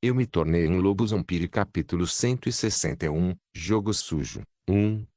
Eu me tornei um lobo vampiro. Capítulo 161, Jogo Sujo.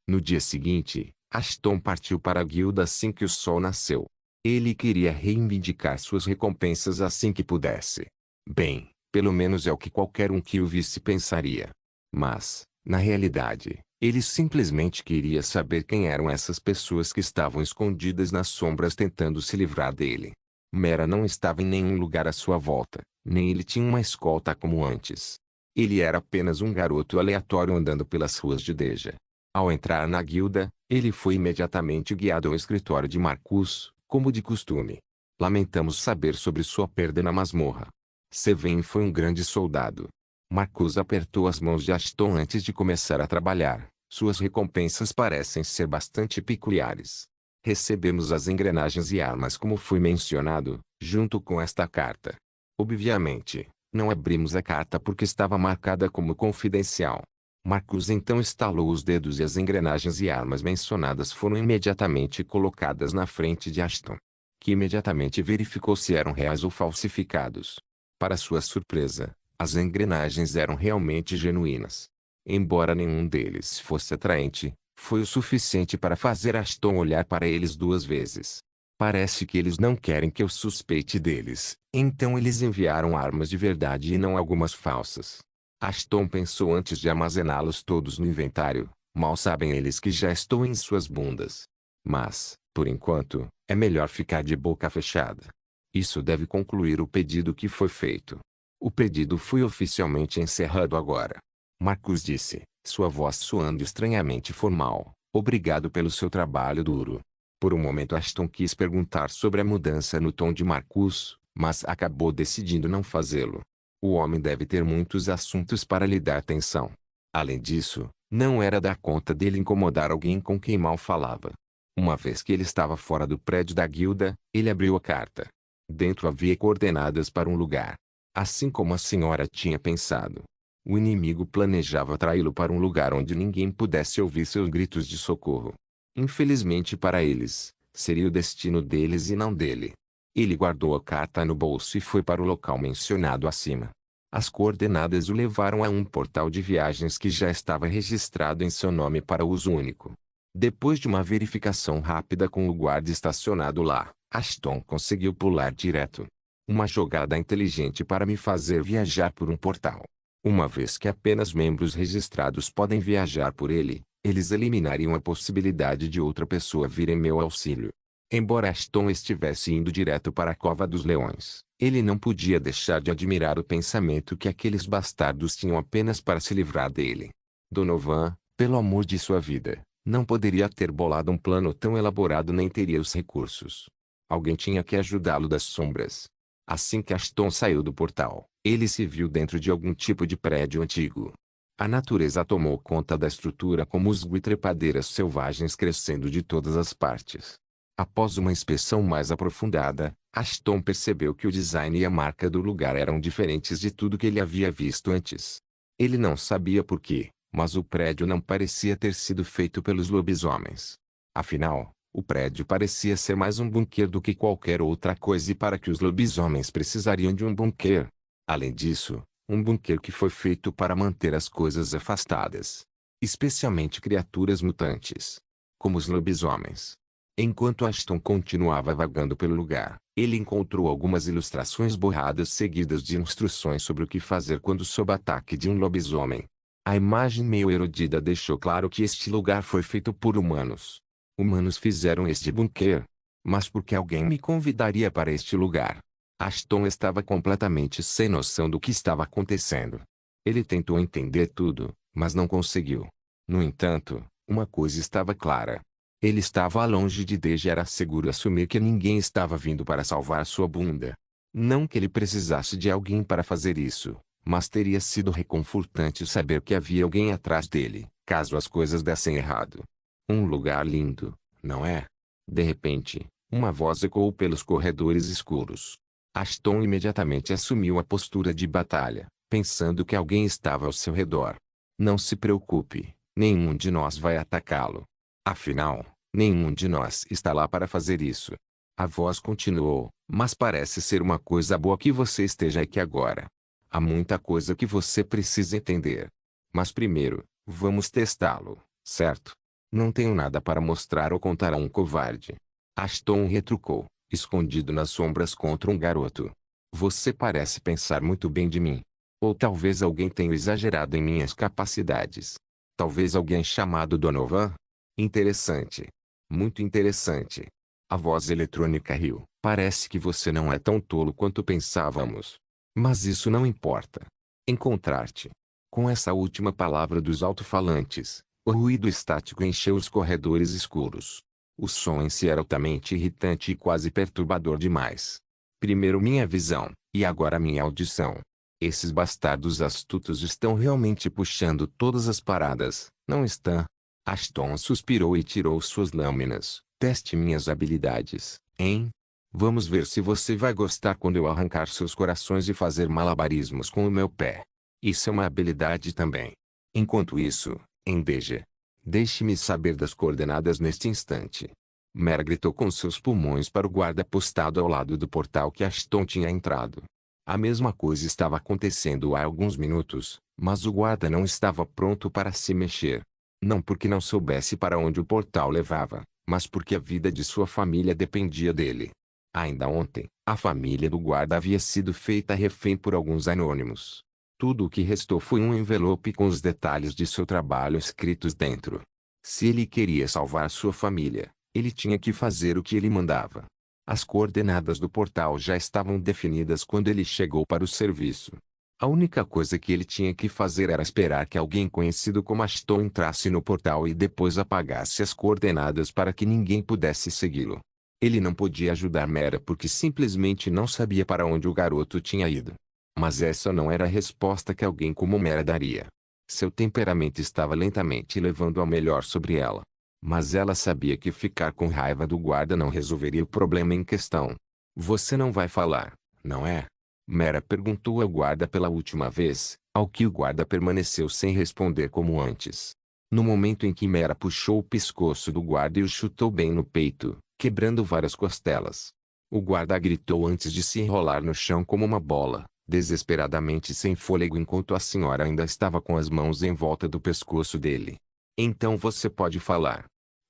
No dia seguinte, Ashton partiu para a guilda assim que o sol nasceu. Ele queria reivindicar suas recompensas assim que pudesse. Bem, pelo menos é o que qualquer um que o visse pensaria. Mas, na realidade, ele simplesmente queria saber quem eram essas pessoas que estavam escondidas nas sombras tentando se livrar dele. Mera não estava em nenhum lugar à sua volta, nem ele tinha uma escolta como antes. Ele era apenas um garoto aleatório andando pelas ruas de Deja. Ao entrar na guilda, ele foi imediatamente guiado ao escritório de Marcus, como de costume. Lamentamos saber sobre sua perda na masmorra. Seven foi um grande soldado. Marcus apertou as mãos de Ashton antes de começar a trabalhar. Suas recompensas parecem ser bastante peculiares. Recebemos as engrenagens e armas como foi mencionado, junto com esta carta. Obviamente, não abrimos a carta porque estava marcada como confidencial. Marcus então estalou os dedos e as engrenagens e armas mencionadas foram imediatamente colocadas na frente de Ashton, que imediatamente verificou se eram reais ou falsificados. Para sua surpresa, as engrenagens eram realmente genuínas. Embora nenhum deles fosse atraente, foi o suficiente para fazer Ashton olhar para eles duas vezes. Parece que eles não querem que eu suspeite deles, então eles enviaram armas de verdade e não algumas falsas. Ashton pensou antes de armazená-los todos no inventário. Mal sabem eles que já estou em suas bundas. Mas, por enquanto, é melhor ficar de boca fechada. Isso deve concluir o pedido que foi feito. O pedido foi oficialmente encerrado agora. Marcus disse, sua voz soando estranhamente formal. Obrigado pelo seu trabalho duro. Por um momento Ashton quis perguntar sobre a mudança no tom de Marcus, mas acabou decidindo não fazê-lo. O homem deve ter muitos assuntos para lhe dar atenção. Além disso, não era da conta dele incomodar alguém com quem mal falava. Uma vez que ele estava fora do prédio da guilda, ele abriu a carta. Dentro havia coordenadas para um lugar. Assim como a senhora tinha pensado. O inimigo planejava atraí-lo para um lugar onde ninguém pudesse ouvir seus gritos de socorro. Infelizmente para eles, seria o destino deles e não dele. Ele guardou a carta no bolso e foi para o local mencionado acima. As coordenadas o levaram a um portal de viagens que já estava registrado em seu nome para uso único. Depois de uma verificação rápida com o guarda estacionado lá, Ashton conseguiu pular direto. Uma jogada inteligente para me fazer viajar por um portal. Uma vez que apenas membros registrados podem viajar por ele, eles eliminariam a possibilidade de outra pessoa vir em meu auxílio. Embora Ashton estivesse indo direto para a Cova dos Leões, ele não podia deixar de admirar o pensamento que aqueles bastardos tinham apenas para se livrar dele. Donovan, pelo amor de sua vida, não poderia ter bolado um plano tão elaborado nem teria os recursos. Alguém tinha que ajudá-lo das sombras. Assim que Ashton saiu do portal, ele se viu dentro de algum tipo de prédio antigo. A natureza tomou conta da estrutura com musgo e trepadeiras selvagens crescendo de todas as partes. Após uma inspeção mais aprofundada, Ashton percebeu que o design e a marca do lugar eram diferentes de tudo que ele havia visto antes. Ele não sabia por quê, mas o prédio não parecia ter sido feito pelos lobisomens. Afinal, o prédio parecia ser mais um bunker do que qualquer outra coisa e para que os lobisomens precisariam de um bunker. Além disso, um bunker que foi feito para manter as coisas afastadas. Especialmente criaturas mutantes. Como os lobisomens. Enquanto Ashton continuava vagando pelo lugar, ele encontrou algumas ilustrações borradas seguidas de instruções sobre o que fazer quando sob ataque de um lobisomem. A imagem meio erodida deixou claro que este lugar foi feito por humanos. Humanos fizeram este bunker. Mas por que alguém me convidaria para este lugar? Ashton estava completamente sem noção do que estava acontecendo. Ele tentou entender tudo, mas não conseguiu. No entanto, uma coisa estava clara. Ele estava longe de Deja e era seguro assumir que ninguém estava vindo para salvar sua bunda. Não que ele precisasse de alguém para fazer isso, mas teria sido reconfortante saber que havia alguém atrás dele, caso as coisas dessem errado. Um lugar lindo, não é? De repente, uma voz ecoou pelos corredores escuros. Ashton imediatamente assumiu a postura de batalha, pensando que alguém estava ao seu redor. Não se preocupe, nenhum de nós vai atacá-lo. Afinal, nenhum de nós está lá para fazer isso. A voz continuou, mas parece ser uma coisa boa que você esteja aqui agora. Há muita coisa que você precisa entender. Mas primeiro, vamos testá-lo, certo? Não tenho nada para mostrar ou contar a um covarde. Ashton retrucou, escondido nas sombras contra um garoto. Você parece pensar muito bem de mim. Ou talvez alguém tenha exagerado em minhas capacidades. Talvez alguém chamado Donovan? Interessante. Muito interessante. A voz eletrônica riu. Parece que você não é tão tolo quanto pensávamos. Mas isso não importa. Encontrar-te. Com essa última palavra dos alto-falantes, o ruído estático encheu os corredores escuros. O som em si era altamente irritante e quase perturbador demais. Primeiro minha visão, e agora minha audição. Esses bastardos astutos estão realmente puxando todas as paradas, não estão? Ashton suspirou e tirou suas lâminas. Teste minhas habilidades, hein? Vamos ver se você vai gostar quando eu arrancar seus corações e fazer malabarismos com o meu pé. Isso é uma habilidade também. Enquanto isso, Endeja, deixe-me saber das coordenadas neste instante. Mera gritou com seus pulmões para o guarda postado ao lado do portal que Ashton tinha entrado. A mesma coisa estava acontecendo há alguns minutos, mas o guarda não estava pronto para se mexer. Não porque não soubesse para onde o portal levava, mas porque a vida de sua família dependia dele. Ainda ontem, a família do guarda havia sido feita refém por alguns anônimos. Tudo o que restou foi um envelope com os detalhes de seu trabalho escritos dentro. Se ele queria salvar sua família, ele tinha que fazer o que ele mandava. As coordenadas do portal já estavam definidas quando ele chegou para o serviço. A única coisa que ele tinha que fazer era esperar que alguém conhecido como Ashton entrasse no portal e depois apagasse as coordenadas para que ninguém pudesse segui-lo. Ele não podia ajudar Mera porque simplesmente não sabia para onde o garoto tinha ido. Mas essa não era a resposta que alguém como Mera daria. Seu temperamento estava lentamente levando ao melhor sobre ela. Mas ela sabia que ficar com raiva do guarda não resolveria o problema em questão. Você não vai falar, não é? Mera perguntou ao guarda pela última vez, ao que o guarda permaneceu sem responder como antes. No momento em que Mera puxou o pescoço do guarda e o chutou bem no peito, quebrando várias costelas. O guarda gritou antes de se enrolar no chão como uma bola, desesperadamente sem fôlego enquanto a senhora ainda estava com as mãos em volta do pescoço dele. Então você pode falar.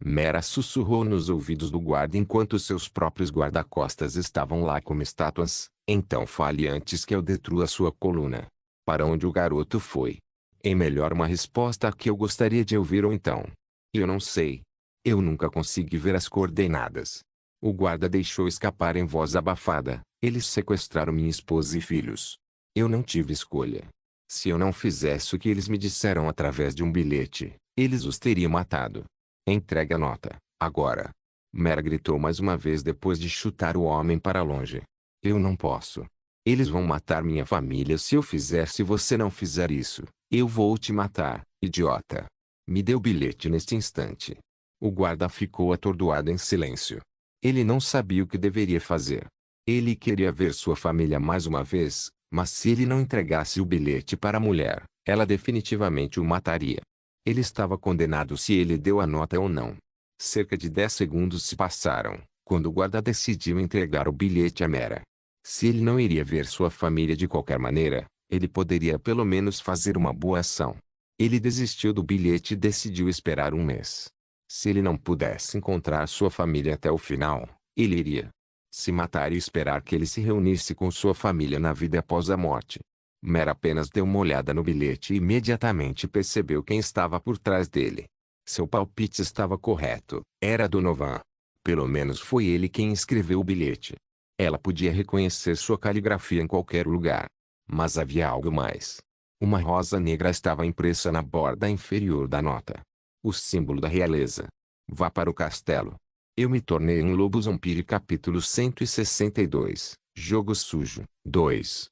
Mera sussurrou nos ouvidos do guarda enquanto seus próprios guarda-costas estavam lá como estátuas. Então fale antes que eu destrua sua coluna. Para onde o garoto foi? É melhor uma resposta que eu gostaria de ouvir ou então. Eu não sei. Eu nunca consegui ver as coordenadas. O guarda deixou escapar em voz abafada. Eles sequestraram minha esposa e filhos. Eu não tive escolha. Se eu não fizesse o que eles me disseram através de um bilhete, eles os teriam matado. Entregue a nota, agora. Mera gritou mais uma vez depois de chutar o homem para longe. Eu não posso. Eles vão matar minha família se eu fizer. Se você não fizer isso, eu vou te matar, idiota. Me dê o bilhete neste instante. O guarda ficou atordoado em silêncio. Ele não sabia o que deveria fazer. Ele queria ver sua família mais uma vez, mas se ele não entregasse o bilhete para a mulher, ela definitivamente o mataria. Ele estava condenado se ele deu a nota ou não. Cerca de 10 segundos se passaram, quando o guarda decidiu entregar o bilhete a Mera. Se ele não iria ver sua família de qualquer maneira, ele poderia pelo menos fazer uma boa ação. Ele desistiu do bilhete e decidiu esperar um mês. Se ele não pudesse encontrar sua família até o final, ele iria se matar e esperar que ele se reunisse com sua família na vida após a morte. Mera apenas deu uma olhada no bilhete e imediatamente percebeu quem estava por trás dele. Seu palpite estava correto, era Donovan. Pelo menos foi ele quem escreveu o bilhete. Ela podia reconhecer sua caligrafia em qualquer lugar. Mas havia algo mais. Uma rosa negra estava impressa na borda inferior da nota. O símbolo da realeza. Vá para o castelo. Eu me tornei um lobo zombie. Capítulo 162. Jogo sujo. 2.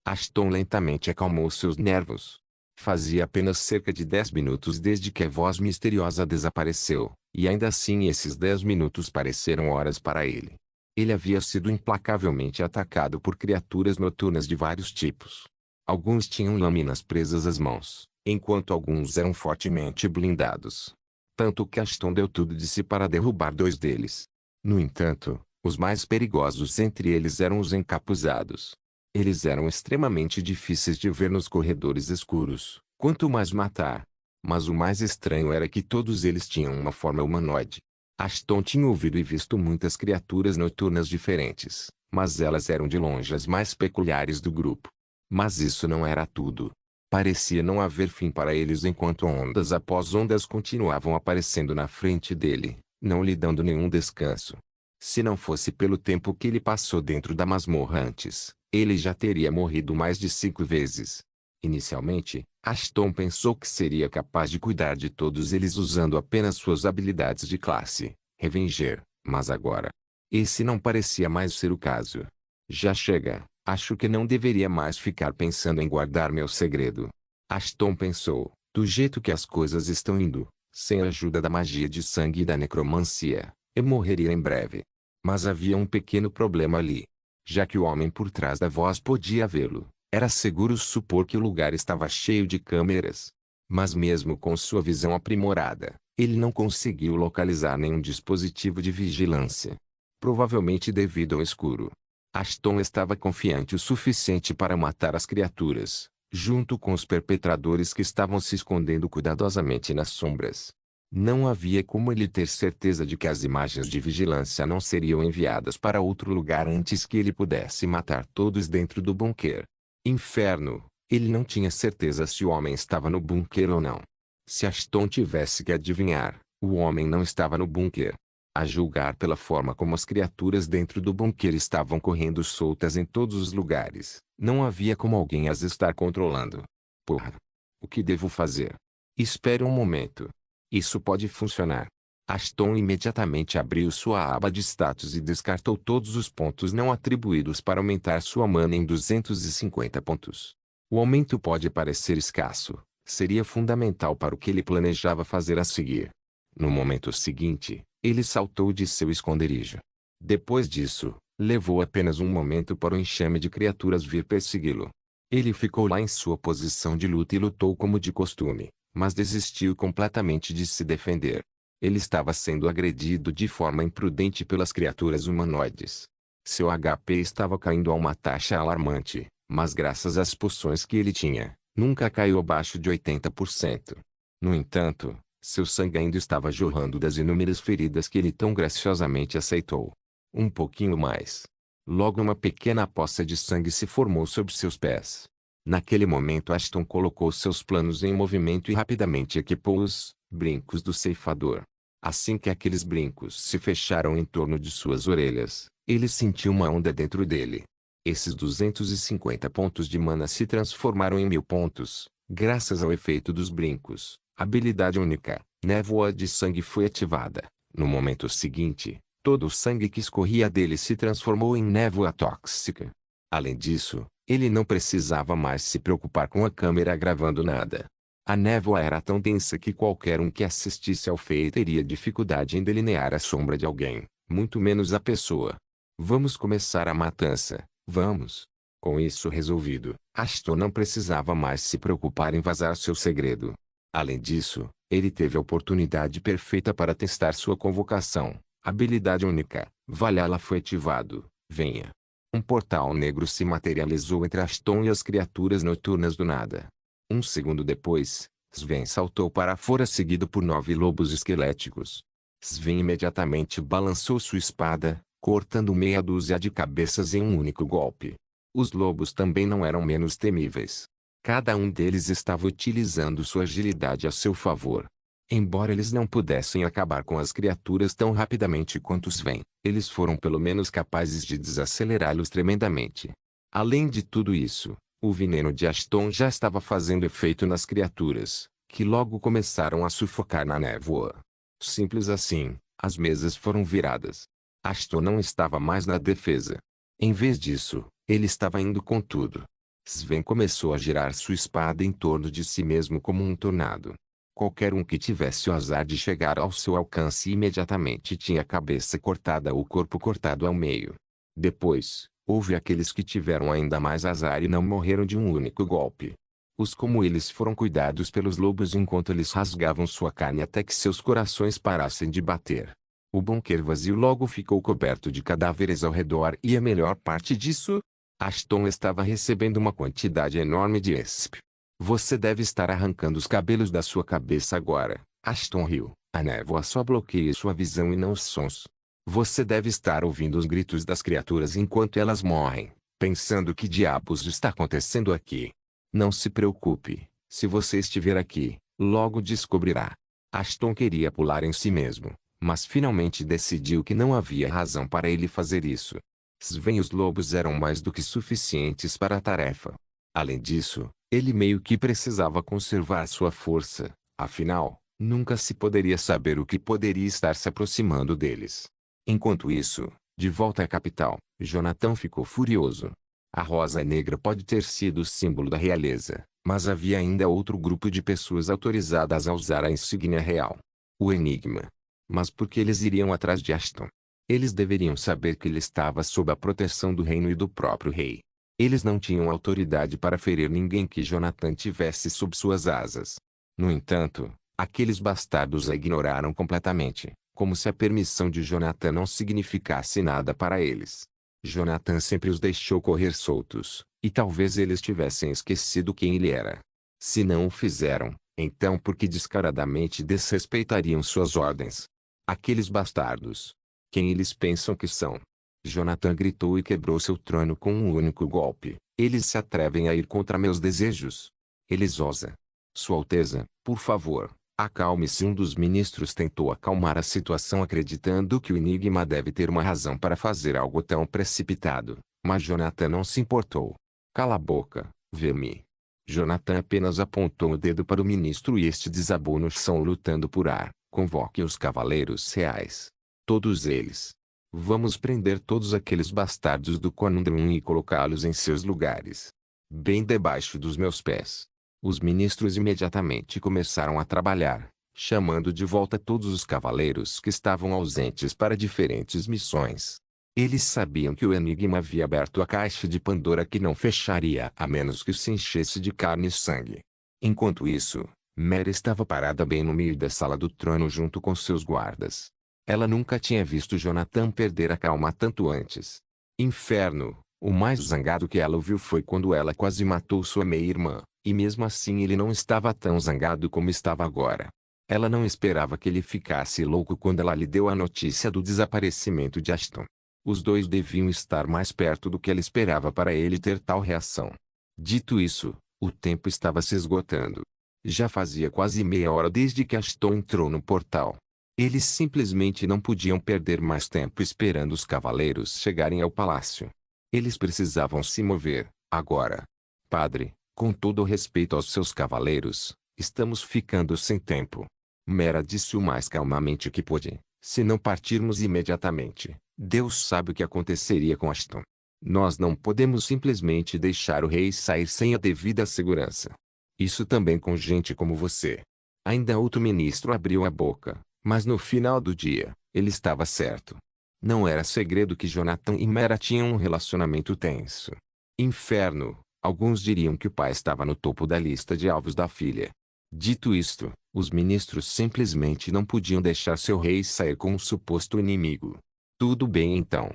Ashton lentamente acalmou seus nervos. Fazia apenas cerca de 10 minutos desde que a voz misteriosa desapareceu, e ainda assim esses 10 minutos pareceram horas para ele. Ele havia sido implacavelmente atacado por criaturas noturnas de vários tipos. Alguns tinham lâminas presas às mãos, enquanto alguns eram fortemente blindados. Tanto que Ashton deu tudo de si para derrubar 2 deles. No entanto, os mais perigosos entre eles eram os encapuzados. Eles eram extremamente difíceis de ver nos corredores escuros, quanto mais matar. Mas o mais estranho era que todos eles tinham uma forma humanoide. Ashton tinha ouvido e visto muitas criaturas noturnas diferentes, mas elas eram de longe as mais peculiares do grupo. Mas isso não era tudo. Parecia não haver fim para eles enquanto ondas após ondas continuavam aparecendo na frente dele, não lhe dando nenhum descanso. Se não fosse pelo tempo que ele passou dentro da masmorra antes, ele já teria morrido mais de 5 vezes. Inicialmente, Ashton pensou que seria capaz de cuidar de todos eles usando apenas suas habilidades de classe, Revenger, mas agora, esse não parecia mais ser o caso. Já chega, acho que não deveria mais ficar pensando em guardar meu segredo. Ashton pensou, do jeito que as coisas estão indo, sem a ajuda da magia de sangue e da necromancia, eu morreria em breve. Mas havia um pequeno problema ali. Já que o homem por trás da voz podia vê-lo, era seguro supor que o lugar estava cheio de câmeras. Mas mesmo com sua visão aprimorada, ele não conseguiu localizar nenhum dispositivo de vigilância. Provavelmente devido ao escuro. Ashton estava confiante o suficiente para matar as criaturas, junto com os perpetradores que estavam se escondendo cuidadosamente nas sombras. Não havia como ele ter certeza de que as imagens de vigilância não seriam enviadas para outro lugar antes que ele pudesse matar todos dentro do bunker. Inferno! Ele não tinha certeza se o homem estava no bunker ou não. Se Ashton tivesse que adivinhar, o homem não estava no bunker. A julgar pela forma como as criaturas dentro do bunker estavam correndo soltas em todos os lugares, não havia como alguém as estar controlando. Porra! O que devo fazer? Espere um momento. Isso pode funcionar. Ashton imediatamente abriu sua aba de status e descartou todos os pontos não atribuídos para aumentar sua mana em 250 pontos. O aumento pode parecer escasso, seria fundamental para o que ele planejava fazer a seguir. No momento seguinte, ele saltou de seu esconderijo. Depois disso, levou apenas um momento para o enxame de criaturas vir persegui-lo. Ele ficou lá em sua posição de luta e lutou como de costume, mas desistiu completamente de se defender. Ele estava sendo agredido de forma imprudente pelas criaturas humanoides. Seu HP estava caindo a uma taxa alarmante, mas graças às poções que ele tinha, nunca caiu abaixo de 80%. No entanto, seu sangue ainda estava jorrando das inúmeras feridas que ele tão graciosamente aceitou. Um pouquinho mais. Logo uma pequena poça de sangue se formou sob seus pés. Naquele momento Ashton colocou seus planos em movimento e rapidamente equipou os brincos do ceifador. Assim que aqueles brincos se fecharam em torno de suas orelhas, ele sentiu uma onda dentro dele. Esses 250 pontos de mana se transformaram em 1000 pontos, graças ao efeito dos brincos. Habilidade única, névoa de sangue foi ativada. No momento seguinte, todo o sangue que escorria dele se transformou em névoa tóxica. Além disso, ele não precisava mais se preocupar com a câmera gravando nada. A névoa era tão densa que qualquer um que assistisse ao feito teria dificuldade em delinear a sombra de alguém, muito menos a pessoa. Vamos começar a matança, vamos. Com isso resolvido, Ashton não precisava mais se preocupar em vazar seu segredo. Além disso, ele teve a oportunidade perfeita para testar sua convocação. Habilidade única, Valhalla foi ativado, venha. Um portal negro se materializou entre Ashton e as criaturas noturnas do nada. Um segundo depois, Sven saltou para fora seguido por 9 lobos esqueléticos. Sven imediatamente balançou sua espada, cortando meia dúzia de cabeças em um único golpe. Os lobos também não eram menos temíveis. Cada um deles estava utilizando sua agilidade a seu favor. Embora eles não pudessem acabar com as criaturas tão rapidamente quanto Sven, eles foram pelo menos capazes de desacelerá-los tremendamente. Além de tudo isso, o veneno de Ashton já estava fazendo efeito nas criaturas, que logo começaram a sufocar na névoa. Simples assim, as mesas foram viradas. Ashton não estava mais na defesa. Em vez disso, ele estava indo com tudo. Sven começou a girar sua espada em torno de si mesmo como um tornado. Qualquer um que tivesse o azar de chegar ao seu alcance imediatamente tinha a cabeça cortada ou o corpo cortado ao meio. Depois, houve aqueles que tiveram ainda mais azar e não morreram de um único golpe. Os como eles foram cuidados pelos lobos enquanto eles rasgavam sua carne até que seus corações parassem de bater. O bunker vazio logo ficou coberto de cadáveres ao redor e a melhor parte disso? Ashton estava recebendo uma quantidade enorme de ESP. Você deve estar arrancando os cabelos da sua cabeça agora. Ashton riu. A névoa só bloqueia sua visão e não os sons. Você deve estar ouvindo os gritos das criaturas enquanto elas morrem, pensando que diabos está acontecendo aqui. Não se preocupe, se você estiver aqui, logo descobrirá. Ashton queria pular em si mesmo, mas finalmente decidiu que não havia razão para ele fazer isso. Sven e os lobos eram mais do que suficientes para a tarefa. Além disso, ele meio que precisava conservar sua força, afinal, nunca se poderia saber o que poderia estar se aproximando deles. Enquanto isso, de volta à capital, Jonathan ficou furioso. A rosa negra pode ter sido o símbolo da realeza, mas havia ainda outro grupo de pessoas autorizadas a usar a insígnia real. O enigma. Mas por que eles iriam atrás de Ashton? Eles deveriam saber que ele estava sob a proteção do reino e do próprio rei. Eles não tinham autoridade para ferir ninguém que Jonathan tivesse sob suas asas. No entanto, aqueles bastardos a ignoraram completamente, como se a permissão de Jonathan não significasse nada para eles. Jonathan sempre os deixou correr soltos, e talvez eles tivessem esquecido quem ele era. Se não o fizeram, então por que descaradamente desrespeitariam suas ordens? Aqueles bastardos. Quem eles pensam que são? Jonathan gritou e quebrou seu trono com um único golpe. Eles se atrevem a ir contra meus desejos. Eles ousam. Sua Alteza, por favor, acalme-se. Um dos ministros tentou acalmar a situação acreditando que o enigma deve ter uma razão para fazer algo tão precipitado, mas Jonathan não se importou. Cala a boca, verme. Jonathan apenas apontou o dedo para o ministro e este desabou no chão lutando por ar. Convoque os cavaleiros reais. Todos eles. Vamos prender todos aqueles bastardos do Conundrum e colocá-los em seus lugares. Bem debaixo dos meus pés. Os ministros imediatamente começaram a trabalhar, chamando de volta todos os cavaleiros que estavam ausentes para diferentes missões. Eles sabiam que o enigma havia aberto a caixa de Pandora que não fecharia a menos que se enchesse de carne e sangue. Enquanto isso, Mera estava parada bem no meio da sala do trono junto com seus guardas. Ela nunca tinha visto Jonathan perder a calma tanto antes. Inferno! O mais zangado que ela ouviu foi quando ela quase matou sua meia-irmã, e mesmo assim ele não estava tão zangado como estava agora. Ela não esperava que ele ficasse louco quando ela lhe deu a notícia do desaparecimento de Ashton. Os dois deviam estar mais perto do que ela esperava para ele ter tal reação. Dito isso, o tempo estava se esgotando. Já fazia quase meia hora desde que Ashton entrou no portal. Eles simplesmente não podiam perder mais tempo esperando os cavaleiros chegarem ao palácio. Eles precisavam se mover, agora. Padre, com todo o respeito aos seus cavaleiros, estamos ficando sem tempo. Mera disse o mais calmamente que pôde. Se não partirmos imediatamente, Deus sabe o que aconteceria com Ashton. Nós não podemos simplesmente deixar o rei sair sem a devida segurança. Isso também com gente como você. Ainda outro ministro abriu a boca, mas no final do dia, ele estava certo. Não era segredo que Jonathan e Mera tinham um relacionamento tenso. Inferno, alguns diriam que o pai estava no topo da lista de alvos da filha. Dito isto, os ministros simplesmente não podiam deixar seu rei sair com um suposto inimigo. Tudo bem então.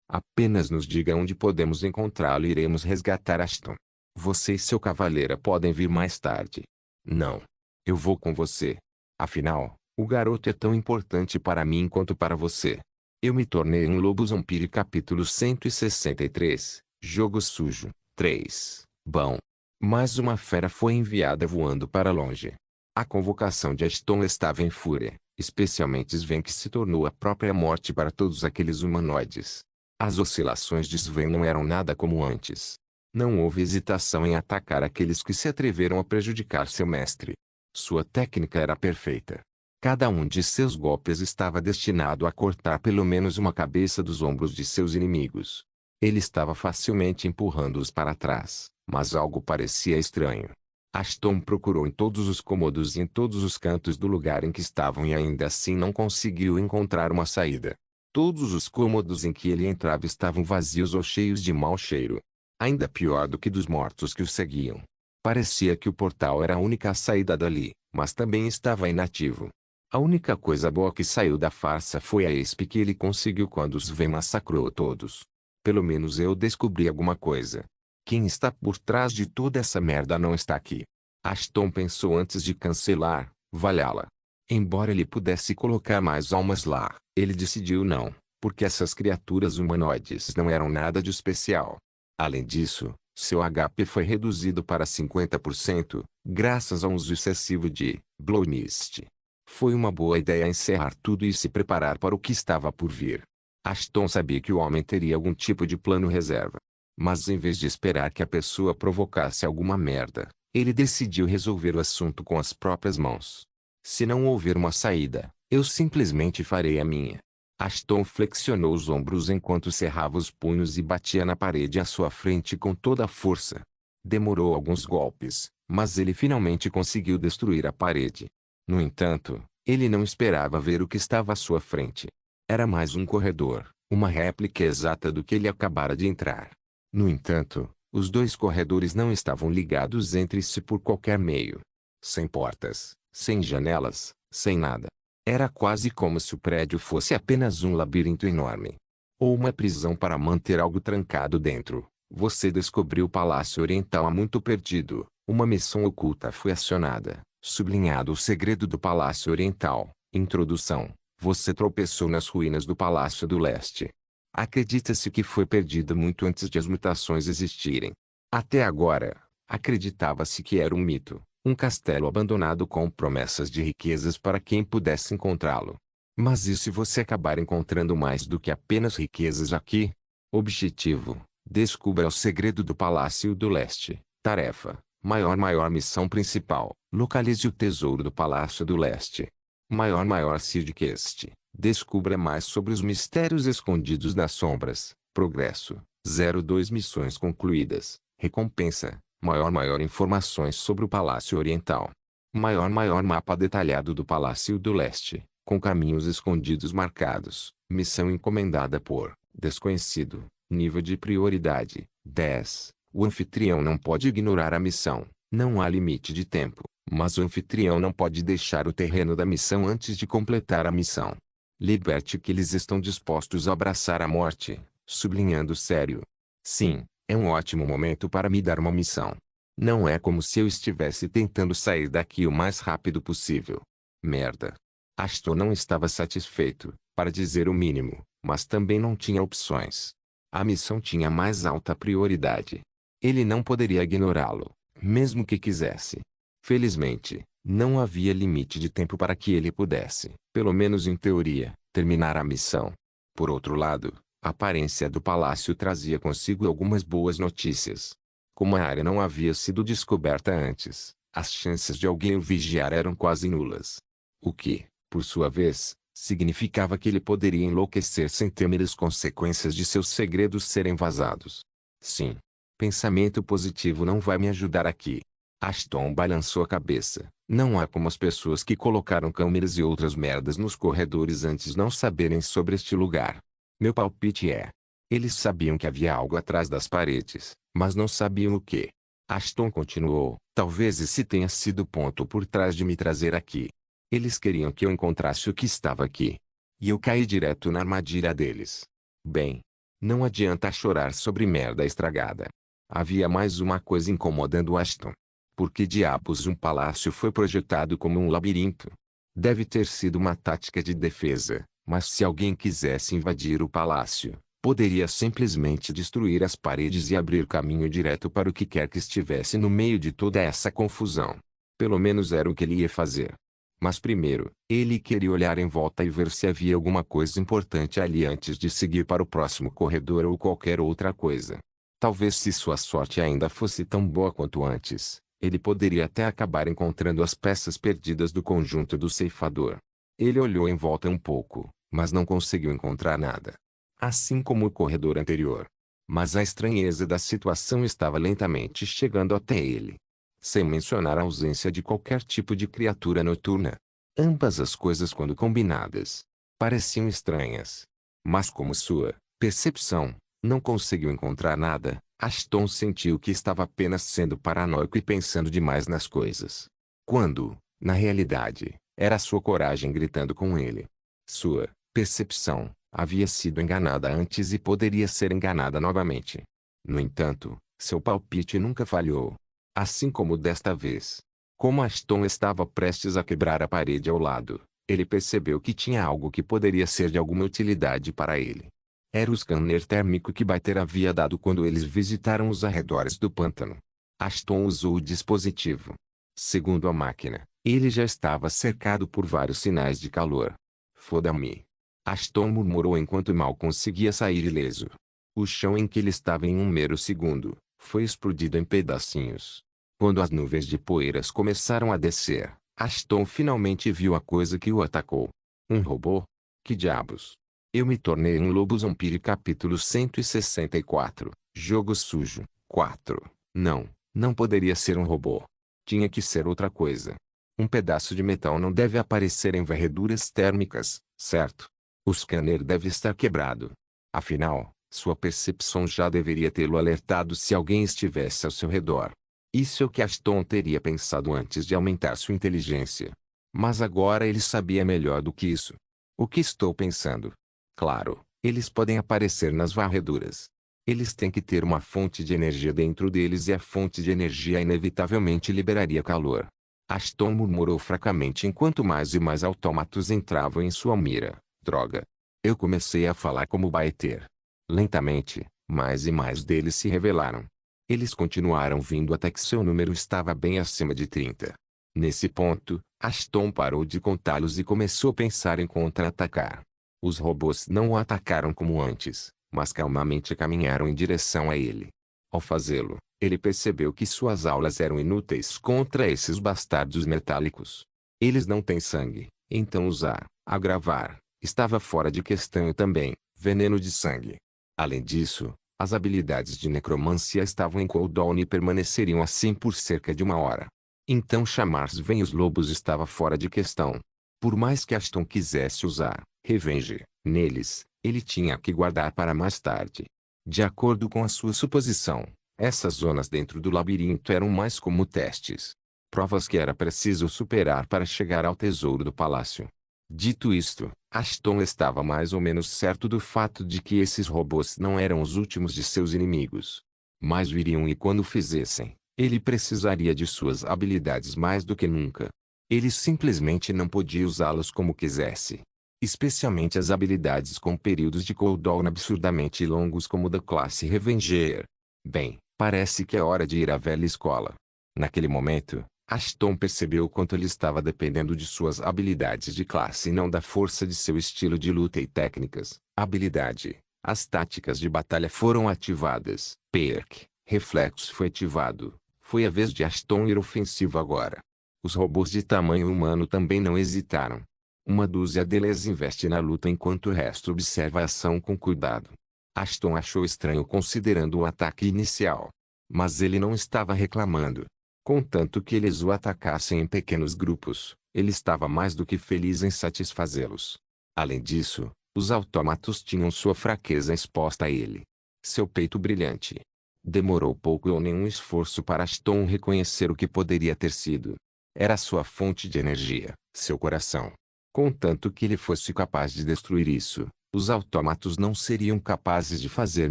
Apenas nos diga onde podemos encontrá-lo e iremos resgatar Ashton. Você e seu cavaleira podem vir mais tarde. Não. Eu vou com você. Afinal, o garoto é tão importante para mim quanto para você. Eu me tornei um lobo vampiro. Capítulo 163, Jogo Sujo, 3. Bom. Mais uma fera foi enviada voando para longe. A convocação de Ashton estava em fúria, especialmente Sven, que se tornou a própria morte para todos aqueles humanoides. As oscilações de Sven não eram nada como antes. Não houve hesitação em atacar aqueles que se atreveram a prejudicar seu mestre. Sua técnica era perfeita. Cada um de seus golpes estava destinado a cortar pelo menos uma cabeça dos ombros de seus inimigos. Ele estava facilmente empurrando-os para trás, mas algo parecia estranho. Ashton procurou em todos os cômodos e em todos os cantos do lugar em que estavam e ainda assim não conseguiu encontrar uma saída. Todos os cômodos em que ele entrava estavam vazios ou cheios de mau cheiro. Ainda pior do que dos mortos que o seguiam. Parecia que o portal era a única saída dali, mas também estava inativo. A única coisa boa que saiu da farsa foi a ESP que ele conseguiu quando Sven massacrou todos. Pelo menos eu descobri alguma coisa. Quem está por trás de toda essa merda não está aqui. Ashton pensou antes de cancelar Valhalla. Embora ele pudesse colocar mais almas lá, ele decidiu não, porque essas criaturas humanoides não eram nada de especial. Além disso, seu HP foi reduzido para 50%, graças a um uso excessivo de Blow Mist. Foi uma boa ideia encerrar tudo e se preparar para o que estava por vir. Ashton sabia que o homem teria algum tipo de plano reserva. Mas em vez de esperar que a pessoa provocasse alguma merda, ele decidiu resolver o assunto com as próprias mãos. Se não houver uma saída, eu simplesmente farei a minha. Ashton flexionou os ombros enquanto cerrava os punhos e batia na parede à sua frente com toda a força. Demorou alguns golpes, mas ele finalmente conseguiu destruir a parede. No entanto, ele não esperava ver o que estava à sua frente. Era mais um corredor, uma réplica exata do que ele acabara de entrar. No entanto, os dois corredores não estavam ligados entre si por qualquer meio. Sem portas, sem janelas, sem nada. Era quase como se o prédio fosse apenas um labirinto enorme. Ou uma prisão para manter algo trancado dentro. Você descobriu o Palácio Oriental há muito perdido. Uma missão oculta foi acionada. Sublinhado o segredo do Palácio Oriental. Introdução. Você tropeçou nas ruínas do Palácio do Leste. Acredita-se que foi perdida muito antes de as mutações existirem. Até agora, acreditava-se que era um mito, um castelo abandonado com promessas de riquezas para quem pudesse encontrá-lo. Mas e se você acabar encontrando mais do que apenas riquezas aqui? Objetivo: descubra o segredo do Palácio do Leste. Tarefa: maior missão principal: localize o tesouro do Palácio do Leste. Maior Sidcast. Descubra mais sobre os mistérios escondidos nas sombras. Progresso: 02 missões concluídas. Recompensa: maior informações sobre o Palácio Oriental. Maior mapa detalhado do Palácio do Leste, com caminhos escondidos marcados. Missão encomendada por desconhecido. Nível de prioridade: 10. O anfitrião não pode ignorar a missão. Não há limite de tempo, mas o anfitrião não pode deixar o terreno da missão antes de completar a missão. Liberte que eles estão dispostos a abraçar a morte, sublinhando sério. Sim, é um ótimo momento para me dar uma missão. Não é como se eu estivesse tentando sair daqui o mais rápido possível. Merda. Ashton não estava satisfeito, para dizer o mínimo, mas também não tinha opções. A missão tinha mais alta prioridade. Ele não poderia ignorá-lo, mesmo que quisesse. Felizmente, não havia limite de tempo para que ele pudesse, pelo menos em teoria, terminar a missão. Por outro lado, a aparência do palácio trazia consigo algumas boas notícias. Como a área não havia sido descoberta antes, as chances de alguém o vigiar eram quase nulas. O que, por sua vez, significava que ele poderia enlouquecer sem temer as consequências de seus segredos serem vazados. Sim. Pensamento positivo não vai me ajudar aqui. Ashton balançou a cabeça. Não há como as pessoas que colocaram câmeras e outras merdas nos corredores antes não saberem sobre este lugar. Meu palpite é: eles sabiam que havia algo atrás das paredes, mas não sabiam o que. Ashton continuou: talvez esse tenha sido o ponto por trás de me trazer aqui. Eles queriam que eu encontrasse o que estava aqui. E eu caí direto na armadilha deles. Bem, não adianta chorar sobre merda estragada. Havia mais uma coisa incomodando Ashton. Por que diabos um palácio foi projetado como um labirinto? Deve ter sido uma tática de defesa, mas se alguém quisesse invadir o palácio, poderia simplesmente destruir as paredes e abrir caminho direto para o que quer que estivesse no meio de toda essa confusão. Pelo menos era o que ele ia fazer. Mas primeiro, ele queria olhar em volta e ver se havia alguma coisa importante ali antes de seguir para o próximo corredor ou qualquer outra coisa. Talvez se sua sorte ainda fosse tão boa quanto antes, ele poderia até acabar encontrando as peças perdidas do conjunto do ceifador. Ele olhou em volta um pouco, mas não conseguiu encontrar nada. Assim como o corredor anterior. Mas a estranheza da situação estava lentamente chegando até ele. Sem mencionar a ausência de qualquer tipo de criatura noturna. Ambas as coisas, quando combinadas, pareciam estranhas. Mas como sua percepção não conseguiu encontrar nada, Ashton sentiu que estava apenas sendo paranoico e pensando demais nas coisas. Quando, na realidade, era sua coragem gritando com ele. Sua percepção Havia sido enganada antes e poderia ser enganada novamente. No entanto, seu palpite nunca falhou. Assim como desta vez. Como Ashton estava prestes a quebrar a parede ao lado, ele percebeu que tinha algo que poderia ser de alguma utilidade para ele. Era o scanner térmico que Bater havia dado quando eles visitaram os arredores do pântano. Ashton usou o dispositivo. Segundo a máquina, ele já estava cercado por vários sinais de calor. Foda-me. Ashton murmurou enquanto mal conseguia sair ileso. O chão em que ele estava em um mero segundo, foi explodido em pedacinhos. Quando as nuvens de poeiras começaram a descer, Ashton finalmente viu a coisa que o atacou. Um robô? Que diabos? Eu me tornei um lobo zombie. Capítulo 164. Jogo sujo. 4. Não, não poderia ser um robô. Tinha que ser outra coisa. Um pedaço de metal não deve aparecer em varreduras térmicas, certo? O scanner deve estar quebrado. Afinal, sua percepção já deveria tê-lo alertado se alguém estivesse ao seu redor. Isso é o que Ashton teria pensado antes de aumentar sua inteligência. Mas agora ele sabia melhor do que isso. O que estou pensando? Claro, eles podem aparecer nas varreduras. Eles têm que ter uma fonte de energia dentro deles e a fonte de energia inevitavelmente liberaria calor. Ashton murmurou fracamente enquanto mais e mais autômatos entravam em sua mira. Droga. Eu comecei a falar como Bater. Lentamente, mais e mais deles se revelaram. Eles continuaram vindo até que seu número estava bem acima de 30. Nesse ponto, Ashton parou de contá-los e começou a pensar em contra-atacar. Os robôs não o atacaram como antes, mas calmamente caminharam em direção a ele. Ao fazê-lo, ele percebeu que suas aulas eram inúteis contra esses bastardos metálicos. Eles não têm sangue, então usar, agravar, estava fora de questão e também, veneno de sangue. Além disso, as habilidades de necromancia estavam em cooldown e permaneceriam assim por cerca de uma hora. Então chamar Sven os lobos estava fora de questão. Por mais que Ashton quisesse usar Revenge neles, ele tinha que guardar para mais tarde. De acordo com a sua suposição, essas zonas dentro do labirinto eram mais como testes. Provas que era preciso superar para chegar ao tesouro do palácio. Dito isto, Ashton estava mais ou menos certo do fato de que esses robôs não eram os últimos de seus inimigos. Mas viriam e quando fizessem, ele precisaria de suas habilidades mais do que nunca. Ele simplesmente não podia usá-las como quisesse. Especialmente as habilidades com períodos de cooldown absurdamente longos como o da classe Revenger. Bem, parece que é hora de ir à velha escola. Naquele momento, Ashton percebeu o quanto ele estava dependendo de suas habilidades de classe e não da força de seu estilo de luta e técnicas. Habilidade. As táticas de batalha foram ativadas. Perk. Reflexo foi ativado. Foi a vez de Ashton ir ofensivo agora. Os robôs de tamanho humano também não hesitaram. Uma dúzia deles investe na luta enquanto o resto observa a ação com cuidado. Ashton achou estranho considerando o ataque inicial. Mas ele não estava reclamando. Contanto que eles o atacassem em pequenos grupos, ele estava mais do que feliz em satisfazê-los. Além disso, os autômatos tinham sua fraqueza exposta a ele. Seu peito brilhante. Demorou pouco ou nenhum esforço para Ashton reconhecer o que poderia ter sido. Era sua fonte de energia, seu coração. Contanto que ele fosse capaz de destruir isso, os autômatos não seriam capazes de fazer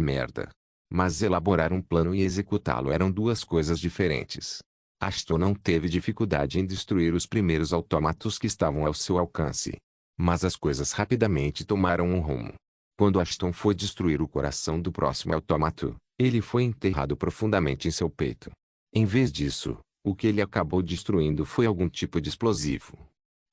merda. Mas elaborar um plano e executá-lo eram duas coisas diferentes. Ashton não teve dificuldade em destruir os primeiros autômatos que estavam ao seu alcance. Mas as coisas rapidamente tomaram um rumo. Quando Ashton foi destruir o coração do próximo autômato, ele foi enterrado profundamente em seu peito. Em vez disso, o que ele acabou destruindo foi algum tipo de explosivo.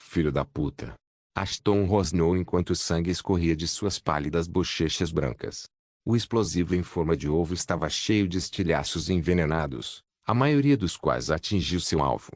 Filho da puta. Ashton rosnou enquanto o sangue escorria de suas pálidas bochechas brancas. O explosivo em forma de ovo estava cheio de estilhaços envenenados, a maioria dos quais atingiu seu alvo.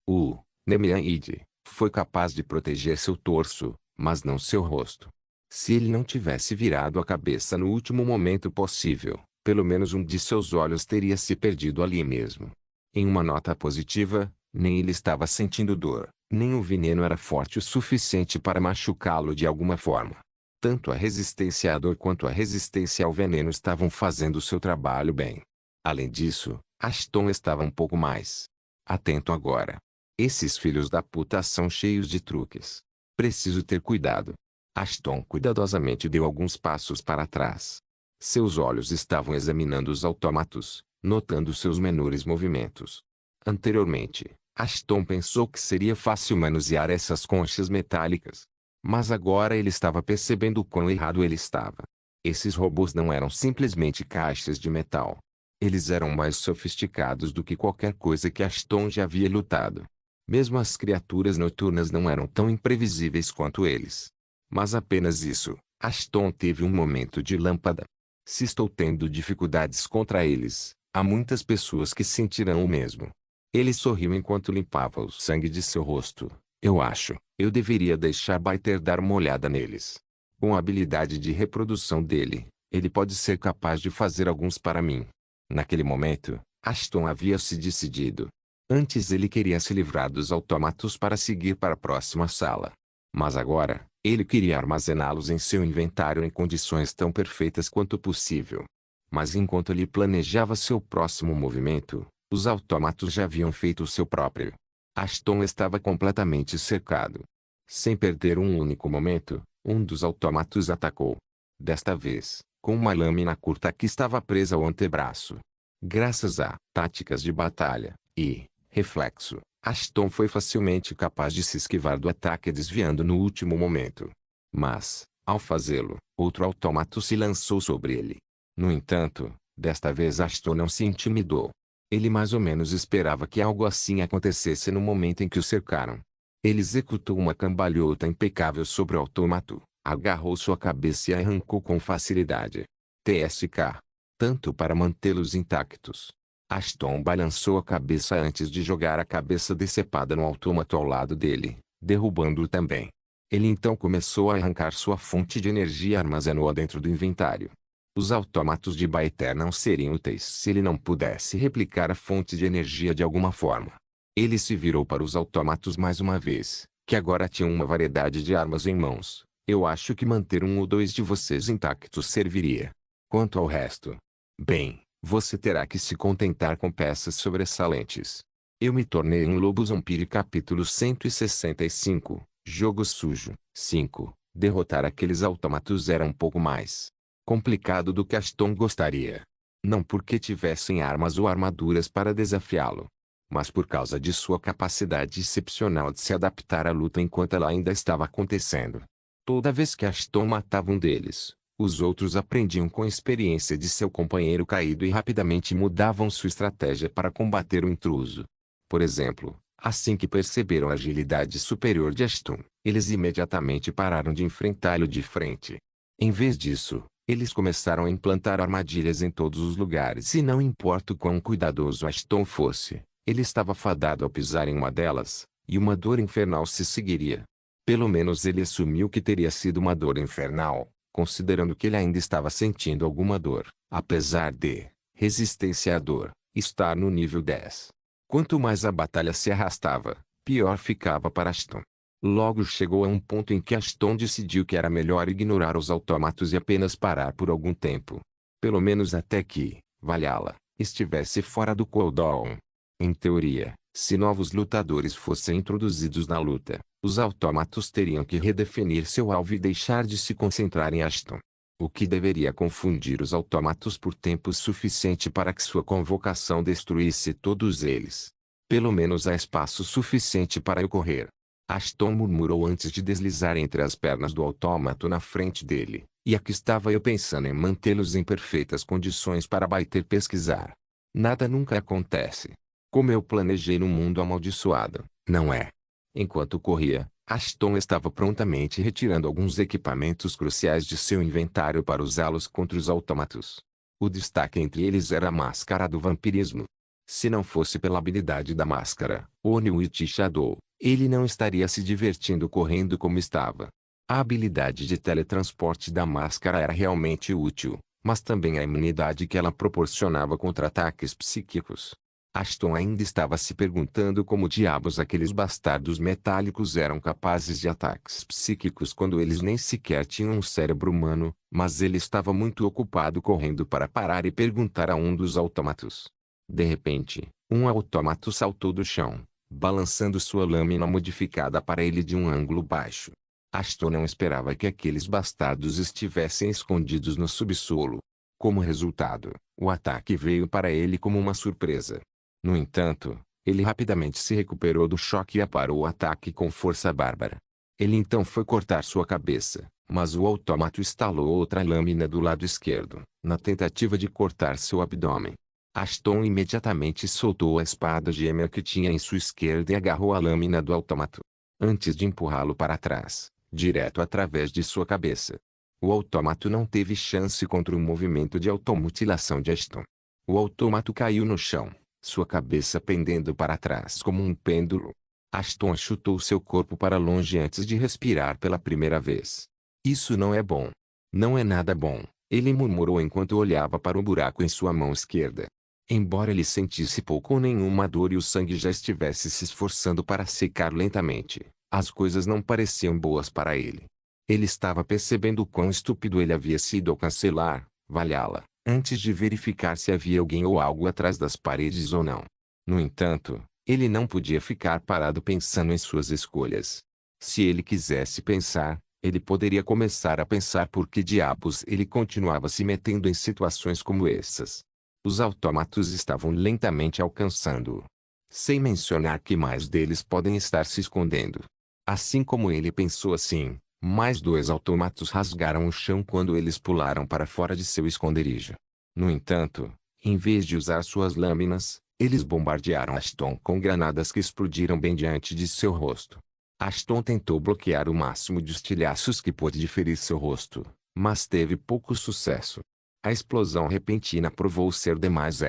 O Nemeanide foi capaz de proteger seu torso, mas não seu rosto. Se ele não tivesse virado a cabeça no último momento possível, pelo menos um de seus olhos teria se perdido ali mesmo. Em uma nota positiva, nem ele estava sentindo dor, nem o veneno era forte o suficiente para machucá-lo de alguma forma. Tanto a resistência à dor quanto a resistência ao veneno estavam fazendo seu trabalho bem. Além disso, Ashton estava um pouco mais atento agora. Esses filhos da puta são cheios de truques. Preciso ter cuidado. Ashton cuidadosamente deu alguns passos para trás. Seus olhos estavam examinando os autômatos, notando seus menores movimentos. Anteriormente, Ashton pensou que seria fácil manusear essas conchas metálicas. Mas agora ele estava percebendo o quão errado ele estava. Esses robôs não eram simplesmente caixas de metal. Eles eram mais sofisticados do que qualquer coisa que Ashton já havia lutado. Mesmo as criaturas noturnas não eram tão imprevisíveis quanto eles. Mas apenas isso, Ashton teve um momento de lâmpada. Se estou tendo dificuldades contra eles, há muitas pessoas que sentirão o mesmo. Ele sorriu enquanto limpava o sangue de seu rosto. Eu acho, eu deveria deixar Biter dar uma olhada neles. Com a habilidade de reprodução dele, ele pode ser capaz de fazer alguns para mim. Naquele momento, Ashton havia se decidido. Antes ele queria se livrar dos autômatos para seguir para a próxima sala. Mas agora, ele queria armazená-los em seu inventário em condições tão perfeitas quanto possível. Mas enquanto ele planejava seu próximo movimento, os autômatos já haviam feito o seu próprio. Ashton estava completamente cercado. Sem perder um único momento, um dos autômatos atacou. Desta vez, com uma lâmina curta que estava presa ao antebraço. Graças a táticas de batalha e reflexo, Ashton foi facilmente capaz de se esquivar do ataque desviando no último momento. Mas, ao fazê-lo, outro autômato se lançou sobre ele. No entanto, desta vez Ashton não se intimidou. Ele mais ou menos esperava que algo assim acontecesse no momento em que o cercaram. Ele executou uma cambalhota impecável sobre o autômato, agarrou sua cabeça e a arrancou com facilidade. TSK. Tanto para mantê-los intactos. Ashton balançou a cabeça antes de jogar a cabeça decepada no autômato ao lado dele, derrubando-o também. Ele então começou a arrancar sua fonte de energia e armazenou-a dentro do inventário. Os autômatos de Biter não seriam úteis se ele não pudesse replicar a fonte de energia de alguma forma. Ele se virou para os autômatos mais uma vez, que agora tinham uma variedade de armas em mãos. Eu acho que manter um ou dois de vocês intactos serviria. Quanto ao resto, bem, você terá que se contentar com peças sobressalentes. Eu me tornei um lobo zombie. Capítulo 165, Jogo Sujo. 5. Derrotar aqueles autômatos era um pouco mais complicado do que Ashton gostaria. Não porque tivessem armas ou armaduras para desafiá-lo, mas por causa de sua capacidade excepcional de se adaptar à luta enquanto ela ainda estava acontecendo. Toda vez que Ashton matava um deles, os outros aprendiam com a experiência de seu companheiro caído e rapidamente mudavam sua estratégia para combater o intruso. Por exemplo, assim que perceberam a agilidade superior de Ashton, eles imediatamente pararam de enfrentá-lo de frente. Em vez disso, eles começaram a implantar armadilhas em todos os lugares e não importa o quão cuidadoso Ashton fosse, ele estava fadado a pisar em uma delas, e uma dor infernal se seguiria. Pelo menos ele assumiu que teria sido uma dor infernal, considerando que ele ainda estava sentindo alguma dor, apesar de resistência à dor estar no nível 10. Quanto mais a batalha se arrastava, pior ficava para Ashton. Logo chegou a um ponto em que Ashton decidiu que era melhor ignorar os autômatos e apenas parar por algum tempo. Pelo menos até que Valhalla estivesse fora do cooldown. Em teoria, se novos lutadores fossem introduzidos na luta, os autômatos teriam que redefinir seu alvo e deixar de se concentrar em Ashton. O que deveria confundir os autômatos por tempo suficiente para que sua convocação destruísse todos eles. Pelo menos há espaço suficiente para eu correr. Ashton murmurou antes de deslizar entre as pernas do autômato na frente dele. E aqui estava eu pensando em mantê-los em perfeitas condições para Biter pesquisar. Nada nunca acontece como eu planejei no mundo amaldiçoado, não é? Enquanto corria, Ashton estava prontamente retirando alguns equipamentos cruciais de seu inventário para usá-los contra os autômatos. O destaque entre eles era a máscara do vampirismo. Se não fosse pela habilidade da máscara, Oniwitch Shadow, ele não estaria se divertindo correndo como estava. A habilidade de teletransporte da máscara era realmente útil, mas também a imunidade que ela proporcionava contra ataques psíquicos. Ashton ainda estava se perguntando como diabos aqueles bastardos metálicos eram capazes de ataques psíquicos quando eles nem sequer tinham um cérebro humano, mas ele estava muito ocupado correndo para parar e perguntar a um dos autômatos. De repente, um autômato saltou do chão, balançando sua lâmina modificada para ele de um ângulo baixo. Ashton não esperava que aqueles bastardos estivessem escondidos no subsolo. Como resultado, o ataque veio para ele como uma surpresa. No entanto, ele rapidamente se recuperou do choque e aparou o ataque com força bárbara. Ele então foi cortar sua cabeça, mas o autômato estalou outra lâmina do lado esquerdo, na tentativa de cortar seu abdômen. Ashton imediatamente soltou a espada gêmea que tinha em sua esquerda e agarrou a lâmina do autômato, antes de empurrá-lo para trás, direto através de sua cabeça. O autômato não teve chance contra o movimento de automutilação de Ashton. O autômato caiu no chão, sua cabeça pendendo para trás como um pêndulo. Ashton chutou seu corpo para longe antes de respirar pela primeira vez. Isso não é bom. Não é nada bom, ele murmurou enquanto olhava para o buraco em sua mão esquerda. Embora ele sentisse pouco ou nenhuma dor e o sangue já estivesse se esforçando para secar lentamente, as coisas não pareciam boas para ele. Ele estava percebendo o quão estúpido ele havia sido ao cancelar Valhalla, antes de verificar se havia alguém ou algo atrás das paredes ou não. No entanto, ele não podia ficar parado pensando em suas escolhas. Se ele quisesse pensar, ele poderia começar a pensar por que diabos ele continuava se metendo em situações como essas. Os autômatos estavam lentamente alcançando-o. Sem mencionar que mais deles podem estar se escondendo. Assim como ele pensou assim, mais 2 autômatos rasgaram o chão quando eles pularam para fora de seu esconderijo. No entanto, em vez de usar suas lâminas, eles bombardearam Ashton com granadas que explodiram bem diante de seu rosto. Ashton tentou bloquear o máximo de estilhaços que pôde de ferir seu rosto, mas teve pouco sucesso. A explosão repentina provou ser demais.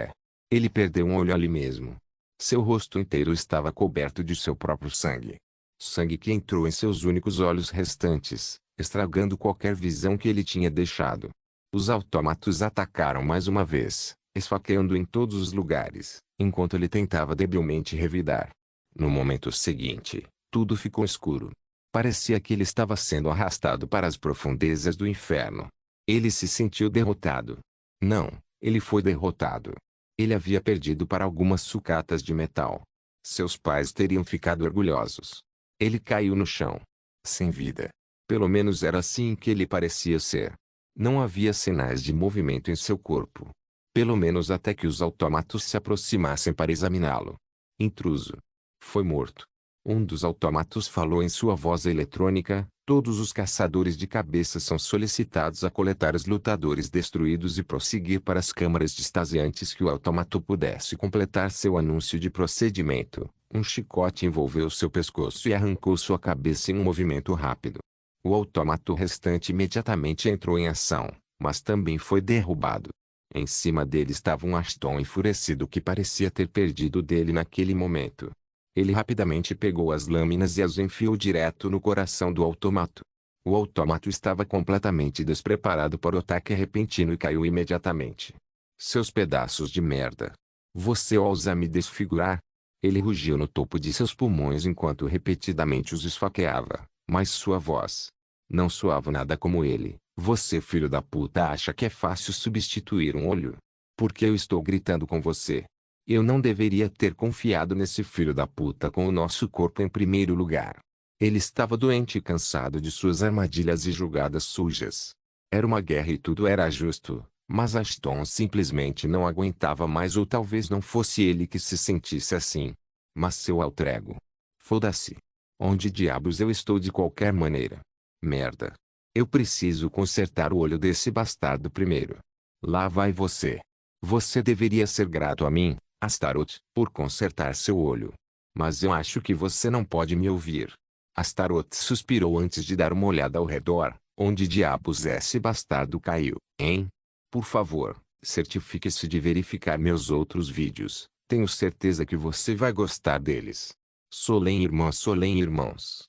Ele perdeu um olho ali mesmo. Seu rosto inteiro estava coberto de seu próprio sangue. Sangue que entrou em seus únicos olhos restantes, estragando qualquer visão que ele tinha deixado. Os autômatos atacaram mais uma vez, esfaqueando em todos os lugares, enquanto ele tentava debilmente revidar. No momento seguinte, tudo ficou escuro. Parecia que ele estava sendo arrastado para as profundezas do inferno. Ele se sentiu derrotado. Não, ele foi derrotado. Ele havia perdido para algumas sucatas de metal. Seus pais teriam ficado orgulhosos. Ele caiu no chão, sem vida. Pelo menos era assim que ele parecia ser. Não havia sinais de movimento em seu corpo. Pelo menos até que os autômatos se aproximassem para examiná-lo. Intruso. Foi morto. Um dos autômatos falou em sua voz eletrônica: todos os caçadores de cabeças são solicitados a coletar os lutadores destruídos e prosseguir para as câmaras de estase antes que o autômato pudesse completar seu anúncio de procedimento. Um chicote envolveu seu pescoço e arrancou sua cabeça em um movimento rápido. O autômato restante imediatamente entrou em ação, mas também foi derrubado. Em cima dele estava um Ashton enfurecido que parecia ter perdido dele naquele momento. Ele rapidamente pegou as lâminas e as enfiou direto no coração do autômato. O autômato estava completamente despreparado para o ataque repentino e caiu imediatamente. Seus pedaços de merda. Você ousa me desfigurar? Ele rugiu no topo de seus pulmões enquanto repetidamente os esfaqueava, mas sua voz não soava nada como ele. Você filho da puta acha que é fácil substituir um olho? Porque eu estou gritando com você. Eu não deveria ter confiado nesse filho da puta com o nosso corpo em primeiro lugar. Ele estava doente e cansado de suas armadilhas e jogadas sujas. Era uma guerra e tudo era justo, mas Ashton simplesmente não aguentava mais, ou talvez não fosse ele que se sentisse assim. Mas seu alter ego. Foda-se. Onde diabos eu estou de qualquer maneira? Merda. Eu preciso consertar o olho desse bastardo primeiro. Lá vai você. Você deveria ser grato a mim, Astaroth, por consertar seu olho. Mas eu acho que você não pode me ouvir. Astaroth suspirou antes de dar uma olhada ao redor. Onde diabos esse bastardo caiu, hein? Por favor, certifique-se de verificar meus outros vídeos. Tenho certeza que você vai gostar deles. Solem irmãos.